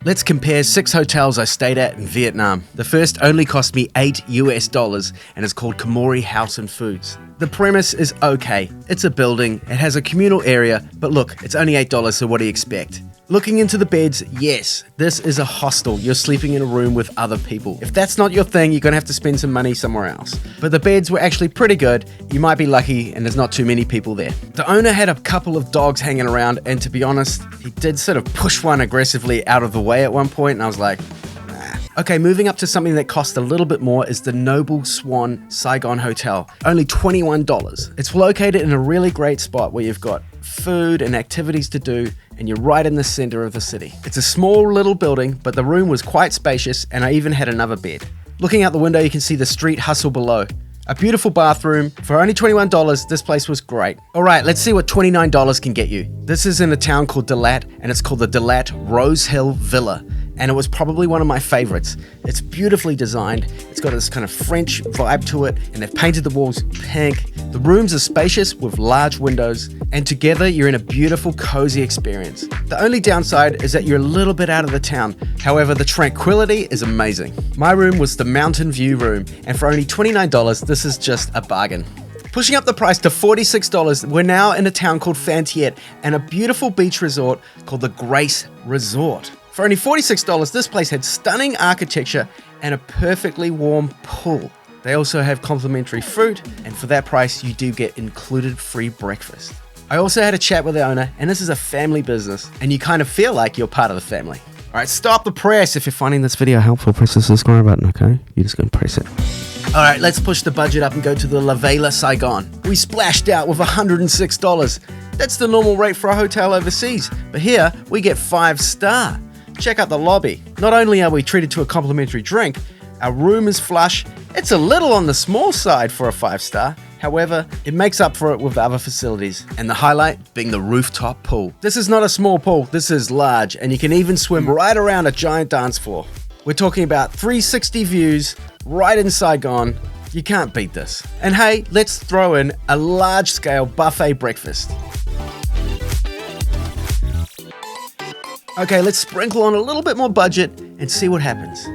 Let's compare 6 hotels I stayed at in Vietnam. The first only cost me $8 and is called Komori House and Foods. The premise is okay. It's a building, it has a communal area, but look, it's only $8, so what do you expect? Looking into the beds, yes, this is a hostel. You're sleeping in a room with other people. If that's not your thing, you're gonna have to spend some money somewhere else. But the beds were actually pretty good. You might be lucky and there's not too many people there. The owner had a couple of dogs hanging around, and to be honest, he did sort of push one aggressively out of the way at one point, and I was like, nah. Okay, moving up to something that cost a little bit more is the Noble Swan Saigon Hotel. Only $21. It's located in a really great spot where you've got food and activities to do, and you're right in the center of the city. It's a small little building, but the room was quite spacious, and I even had another bed. Looking out the window, you can see the street hustle below. A beautiful bathroom. For only $21, this place was great. All right, let's see what $29 can get you. This is in a town called Dalat, and it's called the Dalat Rose Hill Villa. And it was probably one of my favorites. It's beautifully designed. It's got this kind of French vibe to it, and they've painted the walls pink. The rooms are spacious with large windows, and together you're in a beautiful, cozy experience. The only downside is that you're a little bit out of the town. However, the tranquility is amazing. My room was the mountain view room, and for only $29, this is just a bargain. Pushing up the price to $46, we're now in a town called Phan Thiet and a beautiful beach resort called the Grace Resort. For only $46, this place had stunning architecture and a perfectly warm pool. They also have complimentary fruit, and for that price, you do get included free breakfast. I also had a chat with the owner, and this is a family business, and you kind of feel like you're part of the family. All right, stop the press. If you're finding this video helpful, press the subscribe button, okay? You're just gonna press it. All right, let's push the budget up and go to the VELA Saigon. We splashed out with $106. That's the normal rate for a hotel overseas, but here we get 5-star. Check out the lobby. Not only are we treated to a complimentary drink, our room is flush. It's a little on the small side for a 5-star. However, it makes up for it with other facilities, and the highlight being the rooftop pool. This is not a small pool, this is large, and you can even swim right around a giant dance floor. We're talking about 360 views right in Saigon. You can't beat this. And hey, let's throw in a large-scale buffet breakfast. Okay, let's sprinkle on a little bit more budget and see what happens.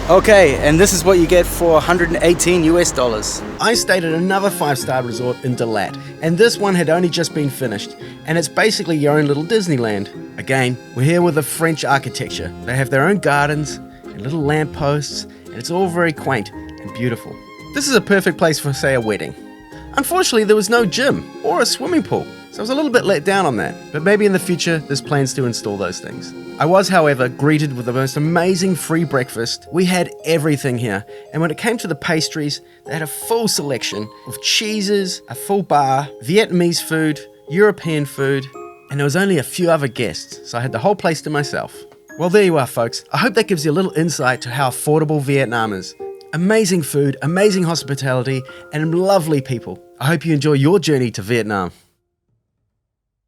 Okay, and this is what you get for $118. I stayed at another 5-star resort in Dalat, and this one had only just been finished, and it's basically your own little Disneyland. Again, we're here with the French architecture. They have their own gardens and little lampposts, and it's all very quaint and beautiful. This is a perfect place for, say, a wedding. Unfortunately, there was no gym or a swimming pool, so I was a little bit let down on that, but maybe in the future there's plans to install those things. I was, however, greeted with the most amazing free breakfast. We had everything here, and when it came to the pastries, they had a full selection of cheeses, a full bar, Vietnamese food, European food, and there was only a few other guests, so I had the whole place to myself. Well, there you are, folks. I hope that gives you a little insight to how affordable Vietnam is. Amazing food, amazing hospitality, and lovely people. I hope you enjoy your journey to Vietnam.